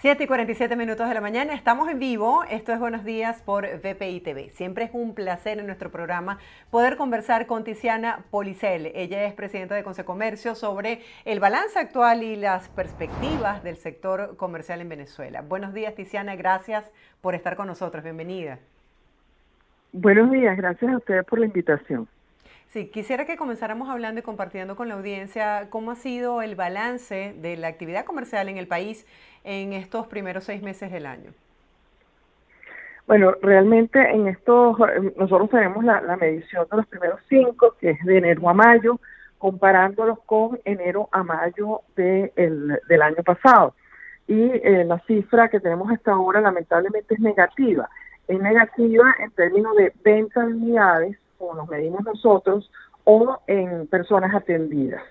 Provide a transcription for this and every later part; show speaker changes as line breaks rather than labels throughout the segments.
7:47 de la mañana, estamos en vivo, esto es Buenos Días por VPI TV. Siempre es un placer en nuestro programa poder conversar con Tiziana Policel. Ella es presidenta de Consecomercio sobre el balance actual y las perspectivas del sector comercial en Venezuela. Buenos días, Tiziana, gracias por estar con nosotros, bienvenida.
Buenos días, gracias a ustedes por la invitación.
Sí, quisiera que comenzáramos hablando y compartiendo con la audiencia cómo ha sido el balance de la actividad comercial en el país en estos primeros 6 meses del año.
Bueno, realmente nosotros tenemos la medición de los primeros 5, que es de enero a mayo, comparándolos con enero a mayo del año pasado. Y la cifra que tenemos hasta ahora lamentablemente es negativa. Es negativa en términos de venta de unidades, como nos medimos nosotros, o en personas atendidas.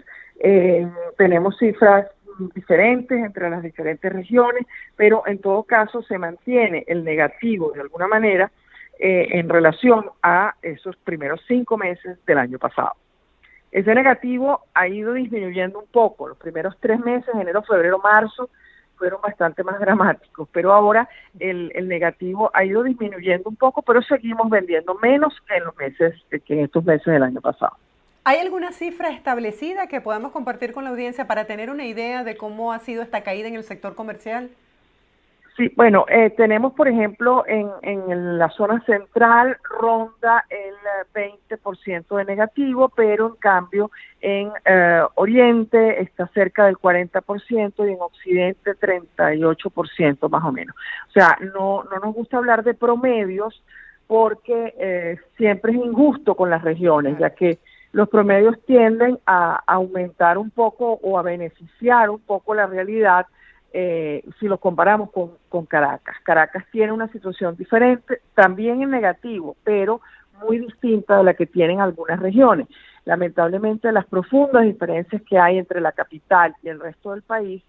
Tenemos cifras diferentes entre las diferentes regiones, pero en todo caso se mantiene el negativo de alguna manera en relación a esos primeros 5 meses del año pasado. Ese negativo ha ido disminuyendo un poco. Los primeros 3 meses, enero, febrero, marzo, fueron bastante más dramáticos, pero ahora el negativo ha ido disminuyendo un poco, pero seguimos vendiendo menos que en estos meses del año pasado.
¿Hay alguna cifra establecida que podamos compartir con la audiencia para tener una idea de cómo ha sido esta caída en el sector comercial?
Sí, bueno, tenemos, por ejemplo, en la zona central ronda el 20% de negativo, pero en cambio en Oriente está cerca del 40% y en Occidente 38% más o menos. O sea, no nos gusta hablar de promedios porque siempre es injusto con las regiones, ya que los promedios tienden a aumentar un poco o a beneficiar un poco la realidad. Si los comparamos con Caracas. Caracas tiene una situación diferente, también en negativo, pero muy distinta de la que tienen algunas regiones. Lamentablemente, las profundas diferencias que hay entre la capital y el resto del país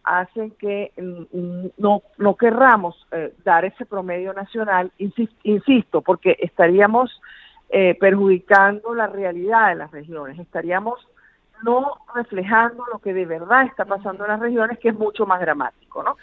hacen que no querramos dar ese promedio nacional, insisto, porque estaríamos perjudicando la realidad de las regiones, estaríamos no reflejando lo que de verdad está pasando en las regiones, que es mucho más dramático, ¿no?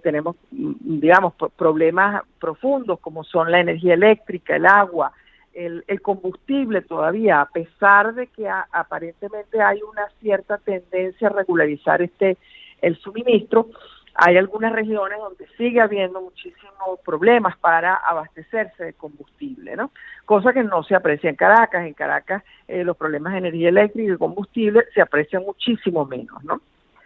Tenemos, digamos, problemas profundos como son la energía eléctrica, el agua, el combustible todavía, a pesar de que aparentemente hay una cierta tendencia a regularizar el suministro. Hay algunas regiones donde sigue habiendo muchísimos problemas para abastecerse de combustible, ¿no? Cosa que no se aprecia en Caracas. En Caracas los problemas de energía eléctrica y de combustible se aprecian muchísimo menos, ¿no?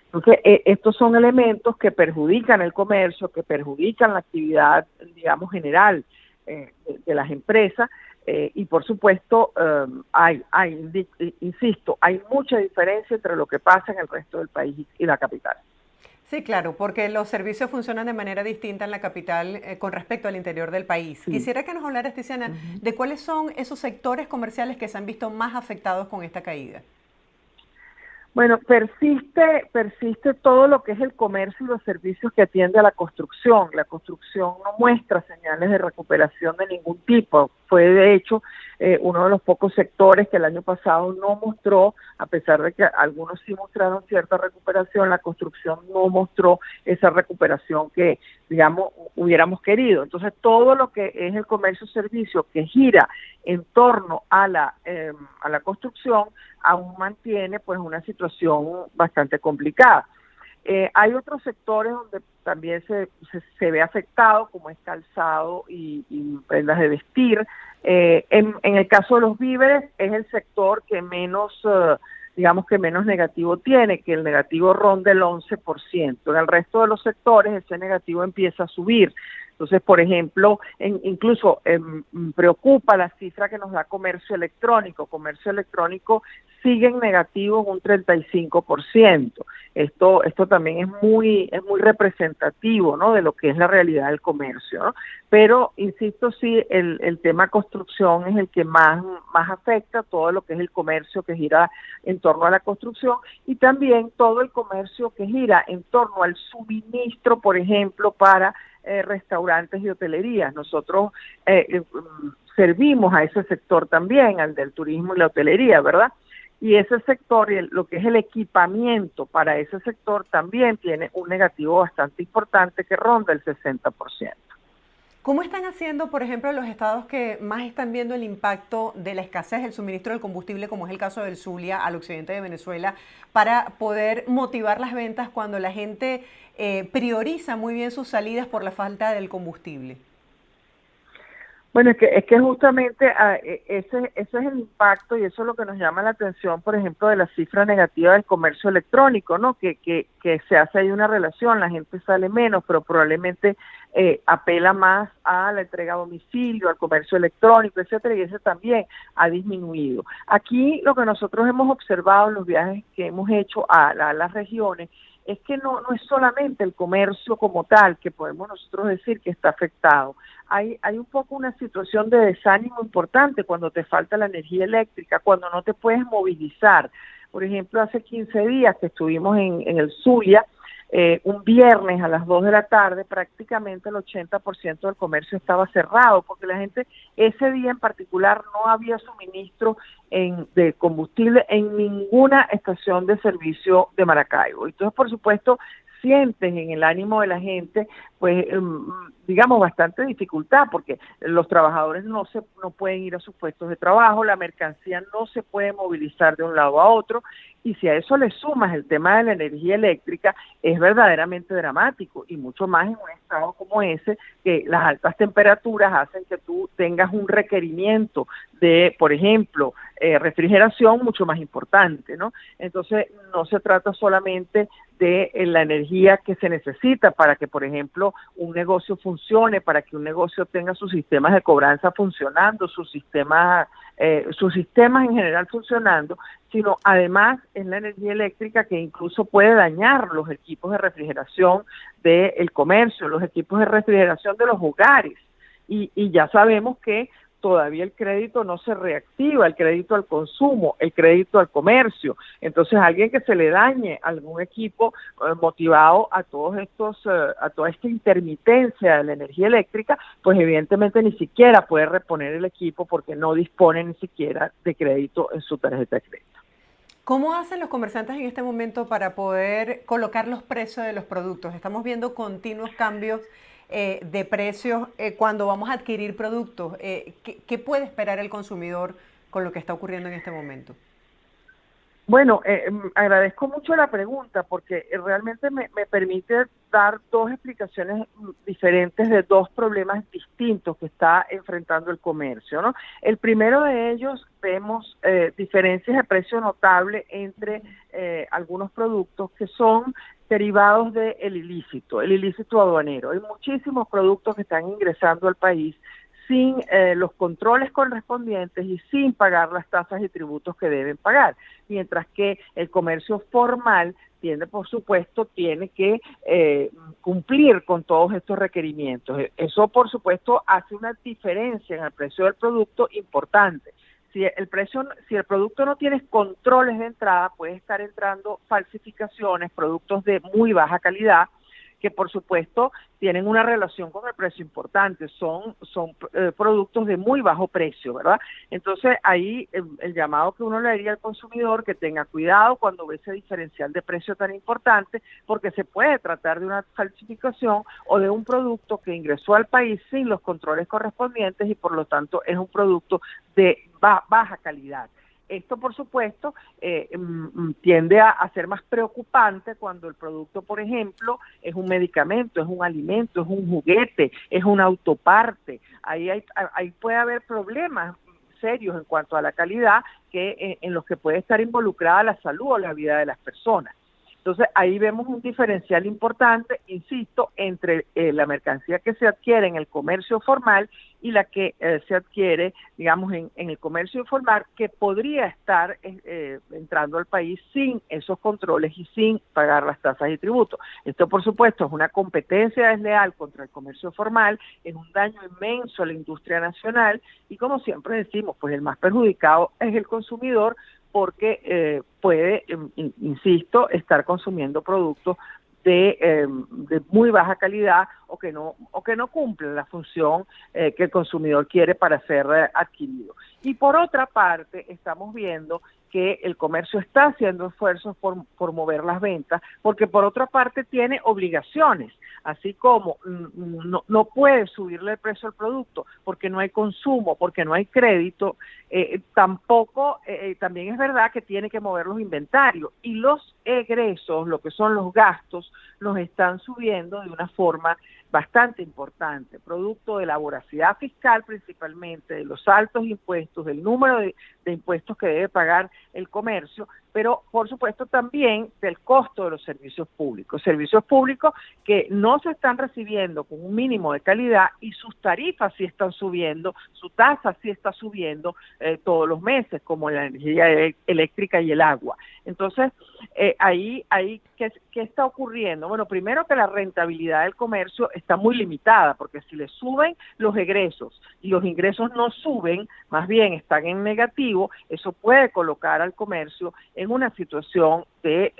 Entonces, estos son elementos que perjudican el comercio, que perjudican la actividad, digamos, general de las empresas. Y por supuesto, insisto, hay mucha diferencia entre lo que pasa en el resto del país y la capital.
Sí, claro, porque los servicios funcionan de manera distinta en la capital con respecto al interior del país.
Sí.
Quisiera que nos hablaras, Tiziana, de cuáles son esos sectores comerciales que se han visto más afectados con esta caída.
Bueno, persiste todo lo que es el comercio y los servicios que atiende a la construcción. La construcción no muestra señales de recuperación de ningún tipo. Fue, de hecho, uno de los pocos sectores que el año pasado no mostró, a pesar de que algunos sí mostraron cierta recuperación, la construcción no mostró esa recuperación que, digamos, hubiéramos querido. Entonces, todo lo que es el comercio-servicio que gira en torno a la construcción aún mantiene pues una situación bastante complicada. Hay otros sectores donde también se ve afectado, como es calzado y prendas de vestir. En el caso de los víveres es el sector que menos, digamos que menos negativo tiene, que el negativo ronda el 11%. En el resto de los sectores ese negativo empieza a subir. Entonces, por ejemplo, incluso preocupa la cifra que nos da comercio electrónico. Comercio electrónico sigue en negativo en un 35%. Esto también es muy representativo, ¿no?, de lo que es la realidad del comercio, ¿no? Pero, insisto, sí, el tema construcción es el que más afecta, todo lo que es el comercio que gira en torno a la construcción y también todo el comercio que gira en torno al suministro, por ejemplo, para restaurantes y hotelerías. Nosotros servimos a ese sector también, al del turismo y la hotelería, ¿verdad? y ese sector, y lo que es el equipamiento para ese sector, también tiene un negativo bastante importante que ronda el 60%.
¿Cómo están haciendo, por ejemplo, los estados que más están viendo el impacto de la escasez del suministro del combustible, como es el caso del Zulia, al occidente de Venezuela, para poder motivar las ventas cuando la gente prioriza muy bien sus salidas por la falta del combustible?
Bueno, es que justamente ese es el impacto y eso es lo que nos llama la atención, por ejemplo, de la cifra negativa del comercio electrónico, ¿no? Que se hace ahí una relación, la gente sale menos, pero probablemente apela más a la entrega a domicilio, al comercio electrónico, etcétera, y ese también ha disminuido. Aquí lo que nosotros hemos observado en los viajes que hemos hecho a las regiones es que no es solamente el comercio como tal que podemos nosotros decir que está afectado. Hay un poco una situación de desánimo importante cuando te falta la energía eléctrica, cuando no te puedes movilizar. Por ejemplo, hace 15 días que estuvimos en el Zulia, un viernes a las 2 de la tarde, prácticamente el 80% del comercio estaba cerrado, porque la gente ese día en particular no había suministro de combustible en ninguna estación de servicio de Maracaibo. Entonces, por supuesto, sientes en el ánimo de la gente, pues, digamos, bastante dificultad, porque los trabajadores no pueden ir a sus puestos de trabajo, la mercancía no se puede movilizar de un lado a otro, y si a eso le sumas el tema de la energía eléctrica, es verdaderamente dramático, y mucho más en un estado como ese, que las altas temperaturas hacen que tú tengas un requerimiento de, por ejemplo, refrigeración mucho más importante, ¿no? Entonces, no se trata solamente de la energía que se necesita para que, por ejemplo, un negocio funcione, para que un negocio tenga sus sistemas de cobranza funcionando, sus sistemas en general funcionando, sino además es la energía eléctrica que incluso puede dañar los equipos de refrigeración del comercio, los equipos de refrigeración de los hogares. Y ya sabemos que todavía el crédito no se reactiva, el crédito al consumo, el crédito al comercio. Entonces, alguien que se le dañe algún equipo motivado a toda esta intermitencia de la energía eléctrica, pues evidentemente ni siquiera puede reponer el equipo porque no dispone ni siquiera de crédito en su tarjeta de crédito.
¿Cómo hacen los comerciantes en este momento para poder colocar los precios de los productos? Estamos viendo continuos cambios de precios cuando vamos a adquirir productos. ¿Qué puede esperar el consumidor con lo que está ocurriendo en este momento?
Bueno, agradezco mucho la pregunta porque realmente me permite dar dos explicaciones diferentes de dos problemas distintos que está enfrentando el comercio, ¿no? El primero de ellos, vemos diferencias de precio notable entre algunos productos que son derivados del el ilícito aduanero. Hay muchísimos productos que están ingresando al país sin los controles correspondientes y sin pagar las tasas y tributos que deben pagar, mientras que el comercio formal por supuesto, tiene que cumplir con todos estos requerimientos. Eso, por supuesto, hace una diferencia en el precio del producto importante. Si el producto no tiene controles de entrada, puede estar entrando falsificaciones, productos de muy baja calidad, que por supuesto tienen una relación con el precio importante, son productos de muy bajo precio, ¿verdad? Entonces ahí el llamado que uno le haría al consumidor, que tenga cuidado cuando ve ese diferencial de precio tan importante, porque se puede tratar de una falsificación o de un producto que ingresó al país sin los controles correspondientes y por lo tanto es un producto de baja calidad. Esto, por supuesto, tiende a ser más preocupante cuando el producto, por ejemplo, es un medicamento, es un alimento, es un juguete, es una autoparte. Ahí puede haber problemas serios en cuanto a la calidad en los que puede estar involucrada la salud o la vida de las personas. Entonces, ahí vemos un diferencial importante, insisto, entre la mercancía que se adquiere en el comercio formal y la que se adquiere, digamos, en el comercio informal, que podría estar entrando al país sin esos controles y sin pagar las tasas y tributos. Esto, por supuesto, es una competencia desleal contra el comercio formal, es un daño inmenso a la industria nacional y, como siempre decimos, pues el más perjudicado es el consumidor, porque puede, insisto, estar consumiendo productos de muy baja calidad o o que no cumplen la función que el consumidor quiere para ser adquirido. Y por otra parte, estamos viendo que el comercio está haciendo esfuerzos por mover las ventas, porque por otra parte tiene obligaciones, así como no puede subirle el precio al producto porque no hay consumo, porque no hay crédito, tampoco, también es verdad que tiene que mover los inventarios, y los egresos, lo que son los gastos, los están subiendo de una forma bastante importante, producto de la voracidad fiscal principalmente, de los altos impuestos, del número de impuestos que debe pagar el comercio, pero por supuesto también del costo de los servicios públicos que no se están recibiendo con un mínimo de calidad, y sus tarifas sí están subiendo, su tasa sí está subiendo todos los meses, como la energía eléctrica y el agua. Entonces, ahí ¿qué está ocurriendo? Bueno, primero que la rentabilidad del comercio está muy limitada, porque si le suben los egresos y los ingresos no suben, más bien están en negativo, eso puede colocar al comercio en una situación de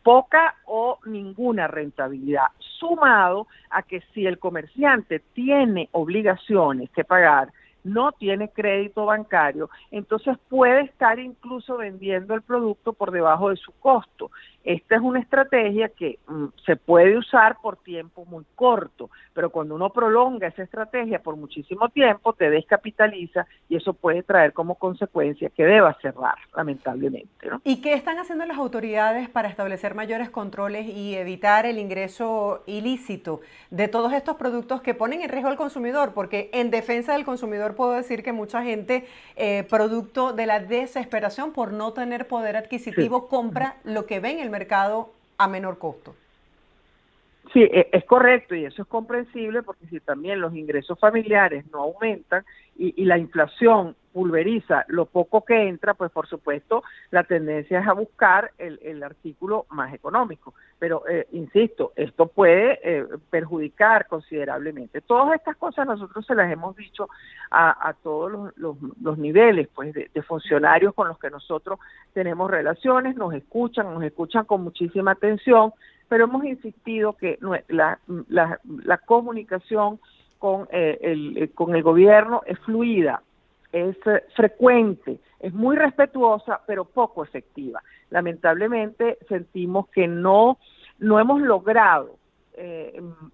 poca o ninguna rentabilidad, sumado a que si el comerciante tiene obligaciones que pagar, no tiene crédito bancario, entonces puede estar incluso vendiendo el producto por debajo de su costo. Esta es una estrategia que se puede usar por tiempo muy corto, pero cuando uno prolonga esa estrategia por muchísimo tiempo, te descapitaliza, y eso puede traer como consecuencia que deba cerrar, lamentablemente, ¿no?
¿Y qué están haciendo las autoridades para establecer mayores controles y evitar el ingreso ilícito de todos estos productos que ponen en riesgo al consumidor? Porque en defensa del consumidor puedo decir que mucha gente, producto de la desesperación por no tener poder
Sí.
adquisitivo, compra lo que ve en el mercado a menor costo.
Sí, es correcto, y eso es comprensible, porque si también los ingresos familiares no aumentan y la inflación pulveriza lo poco que entra, pues por supuesto la tendencia es a buscar el artículo más económico. Pero, insisto, esto puede perjudicar considerablemente. Todas estas cosas nosotros se las hemos dicho a todos los niveles, pues, de funcionarios con los que nosotros tenemos relaciones, nos escuchan con muchísima atención, pero hemos insistido que la comunicación con el gobierno es fluida, es frecuente, es muy respetuosa, pero poco efectiva. Lamentablemente sentimos que no hemos logrado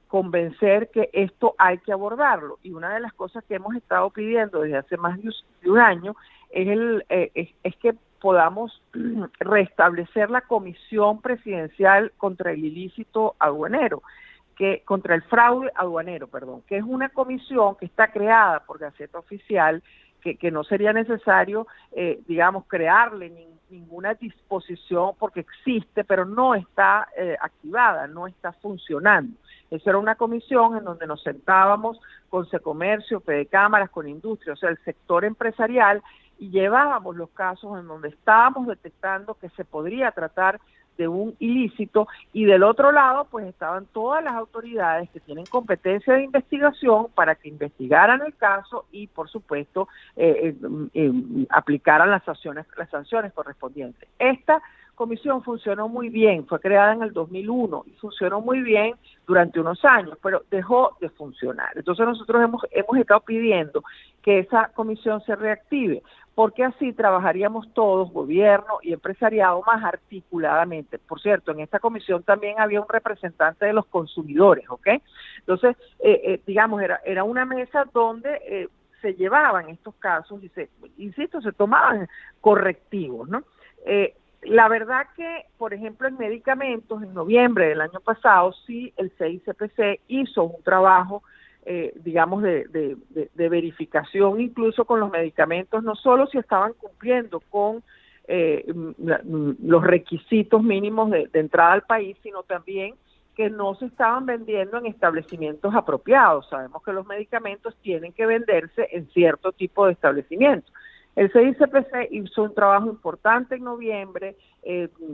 convencer que esto hay que abordarlo, y una de las cosas que hemos estado pidiendo desde hace más de un año es que podamos restablecer la Comisión Presidencial contra el Ilícito Aduanero, contra el fraude aduanero, perdón, que es una comisión que está creada por Gaceta Oficial, que no sería necesario, digamos, crearle ninguna disposición, porque existe, pero no está activada, no está funcionando. Esa era una comisión en donde nos sentábamos con Secomercio, Fedecámaras, con industria, o sea, el sector empresarial, y llevábamos los casos en donde estábamos detectando que se podría tratar de un ilícito, y del otro lado pues estaban todas las autoridades que tienen competencia de investigación para que investigaran el caso y por supuesto aplicaran las sanciones correspondientes. Esta comisión funcionó muy bien, fue creada en el 2001 y funcionó muy bien durante unos años, pero dejó de funcionar. Entonces nosotros hemos estado pidiendo que esa comisión se reactive, porque así trabajaríamos todos, gobierno y empresariado, más articuladamente. Por cierto, en esta comisión también había un representante de los consumidores, ¿ok? Entonces, digamos, era una mesa donde se llevaban estos casos y se tomaban correctivos, ¿no? La verdad que, por ejemplo, en medicamentos, en noviembre del año pasado, sí el CICPC hizo un trabajo, digamos, de verificación incluso con los medicamentos, no solo si estaban cumpliendo con los requisitos mínimos de entrada al país, sino también que no se estaban vendiendo en establecimientos apropiados. Sabemos que los medicamentos tienen que venderse en cierto tipo de establecimientos. El CICPC hizo un trabajo importante en noviembre,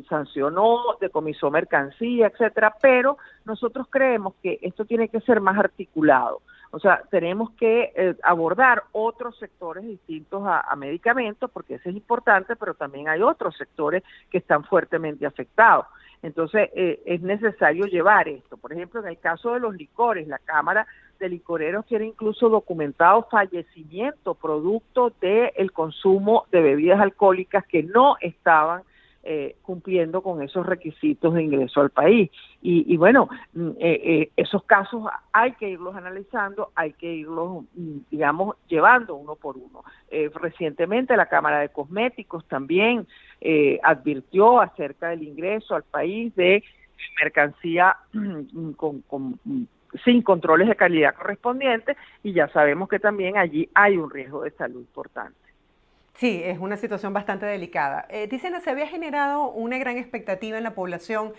sancionó, decomisó mercancía, etcétera, pero nosotros creemos que esto tiene que ser más articulado. O sea, tenemos que abordar otros sectores distintos a medicamentos, porque ese es importante, pero también hay otros sectores que están fuertemente afectados. Entonces, es necesario llevar esto. Por ejemplo, en el caso de los licores, la Cámara de Licoreros tiene incluso documentado fallecimiento producto del consumo de bebidas alcohólicas que no estaban cumpliendo con esos requisitos de ingreso al país. Y bueno, esos casos hay que irlos analizando, hay que irlos, digamos, llevando uno por uno. Recientemente la Cámara de Cosméticos también advirtió acerca del ingreso al país de mercancía sin controles de calidad correspondientes, y ya sabemos que también allí hay un riesgo de salud importante.
Sí, es una situación bastante delicada. Tiziana, se había generado una gran expectativa en la población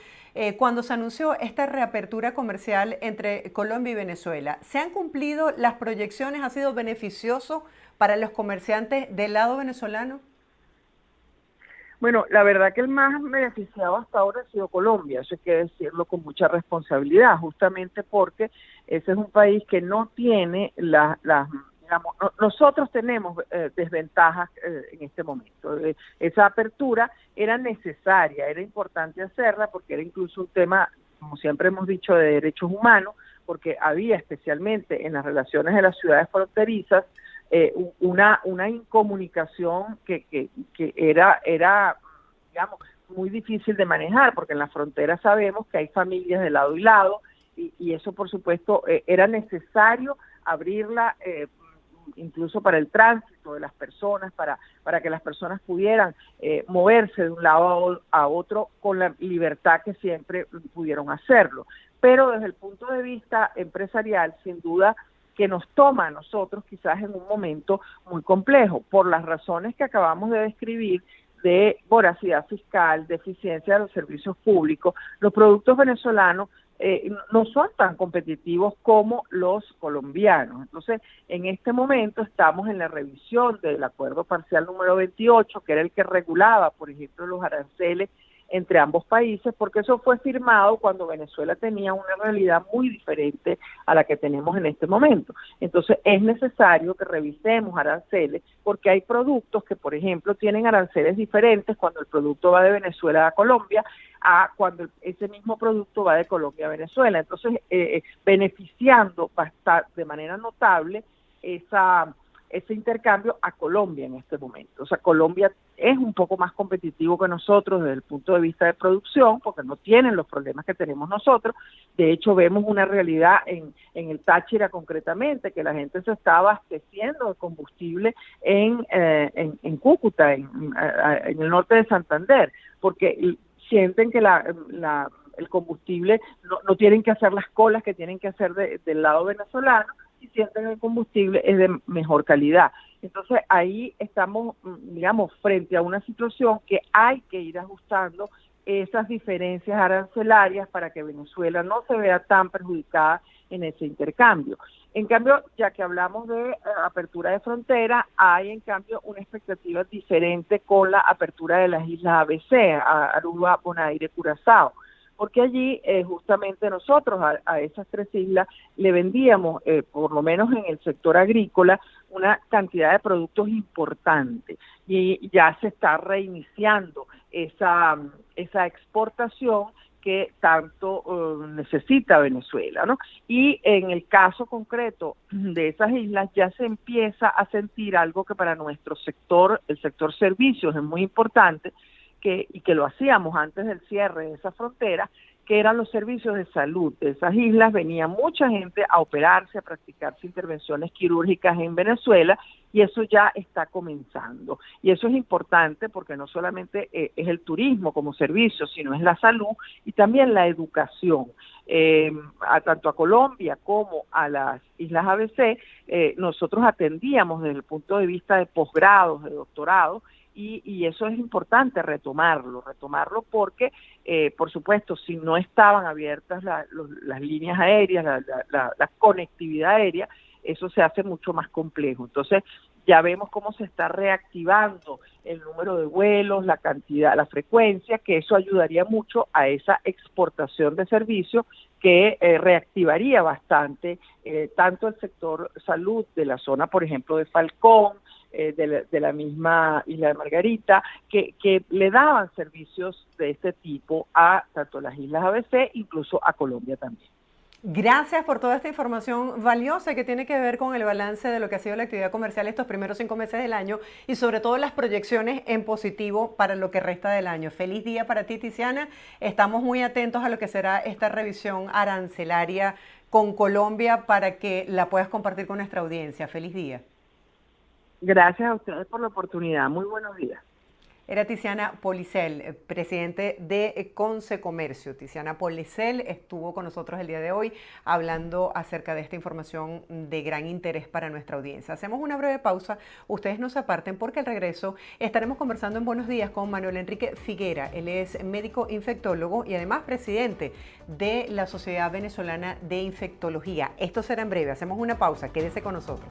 cuando se anunció esta reapertura comercial entre Colombia y Venezuela. ¿Se han cumplido las proyecciones? ¿Ha sido beneficioso para los comerciantes del lado venezolano?
Bueno, la verdad que el más beneficiado hasta ahora ha sido Colombia, eso hay que decirlo con mucha responsabilidad, justamente porque ese es un país que no tiene digamos, nosotros tenemos desventajas en este momento. Esa apertura era necesaria, era importante hacerla porque era incluso un tema, como siempre hemos dicho, de derechos humanos, porque había especialmente en las relaciones de las ciudades fronterizas una incomunicación que era, digamos, muy difícil de manejar, porque en la frontera sabemos que hay familias de lado y lado, y eso, por supuesto, era necesario abrirla incluso para el tránsito de las personas, para que las personas pudieran moverse de un lado a otro con la libertad que siempre pudieron hacerlo. Pero desde el punto de vista empresarial, sin duda, que nos toma a nosotros quizás en un momento muy complejo, por las razones que acabamos de describir, de voracidad fiscal, de eficiencia de los servicios públicos. Los productos venezolanos no son tan competitivos como los colombianos. Entonces, en este momento estamos en la revisión del acuerdo parcial número 28, que era el que regulaba, por ejemplo, los aranceles entre ambos países, porque eso fue firmado cuando Venezuela tenía una realidad muy diferente a la que tenemos en este momento. Entonces es necesario que revisemos aranceles, porque hay productos que, por ejemplo, tienen aranceles diferentes cuando el producto va de Venezuela a Colombia, a cuando ese mismo producto va de Colombia a Venezuela. Entonces, beneficiando de manera notable ese intercambio a Colombia en este momento. O sea, Colombia es un poco más competitivo que nosotros desde el punto de vista de producción, porque no tienen los problemas que tenemos nosotros. De hecho, vemos una realidad en el Táchira concretamente, que la gente se está abasteciendo de combustible en Cúcuta, en el norte de Santander, porque sienten que el combustible no tienen que hacer las colas que tienen que hacer del lado venezolano, y sienten que el combustible es de mejor calidad. Entonces ahí estamos, digamos, frente a una situación que hay que ir ajustando esas diferencias arancelarias para que Venezuela no se vea tan perjudicada en ese intercambio. En cambio, ya que hablamos de apertura de frontera, hay en cambio una expectativa diferente con la apertura de las islas ABC, Aruba, Bonaire, Curazao, porque allí justamente nosotros a esas tres islas le vendíamos, por lo menos en el sector agrícola, una cantidad de productos importante, y ya se está reiniciando esa exportación que tanto necesita Venezuela, ¿no? Y en el caso concreto de esas islas ya se empieza a sentir algo que para nuestro sector, el sector servicios, es muy importante, y que lo hacíamos antes del cierre de esa frontera, que eran los servicios de salud. De esas islas venía mucha gente a operarse, a practicarse intervenciones quirúrgicas en Venezuela, y eso ya está comenzando. Y eso es importante porque no solamente es el turismo como servicio, sino es la salud y también la educación. Tanto a Colombia como a las islas ABC, nosotros atendíamos desde el punto de vista de posgrados, de doctorados, y eso es importante retomarlo porque, por supuesto, si no estaban abiertas las líneas aéreas, la conectividad aérea, eso se hace mucho más complejo. Entonces, ya vemos cómo se está reactivando el número de vuelos, la cantidad, la frecuencia, que eso ayudaría mucho a esa exportación de servicios que reactivaría bastante tanto el sector salud de la zona, por ejemplo, de Falcón, de la misma Isla de Margarita, que le daban servicios de este tipo a tanto las Islas ABC, incluso a Colombia también.
Gracias por toda esta información valiosa que tiene que ver con el balance de lo que ha sido la actividad comercial estos primeros 5 meses del año y sobre todo las proyecciones en positivo para lo que resta del año. Feliz día para ti, Tiziana. Estamos muy atentos a lo que será esta revisión arancelaria con Colombia para que la puedas compartir con nuestra audiencia. Feliz día.
Gracias a ustedes por la oportunidad. Muy buenos días.
Era Tiziana Policel, presidente de Consecomercio. Tiziana Policel estuvo con nosotros el día de hoy hablando acerca de esta información de gran interés para nuestra audiencia. Hacemos una breve pausa, ustedes no se aparten porque al regreso estaremos conversando en Buenos Días con Manuel Enrique Figuera. Él es médico infectólogo y además presidente de la Sociedad Venezolana de Infectología. Esto será en breve, hacemos una pausa, quédese con nosotros.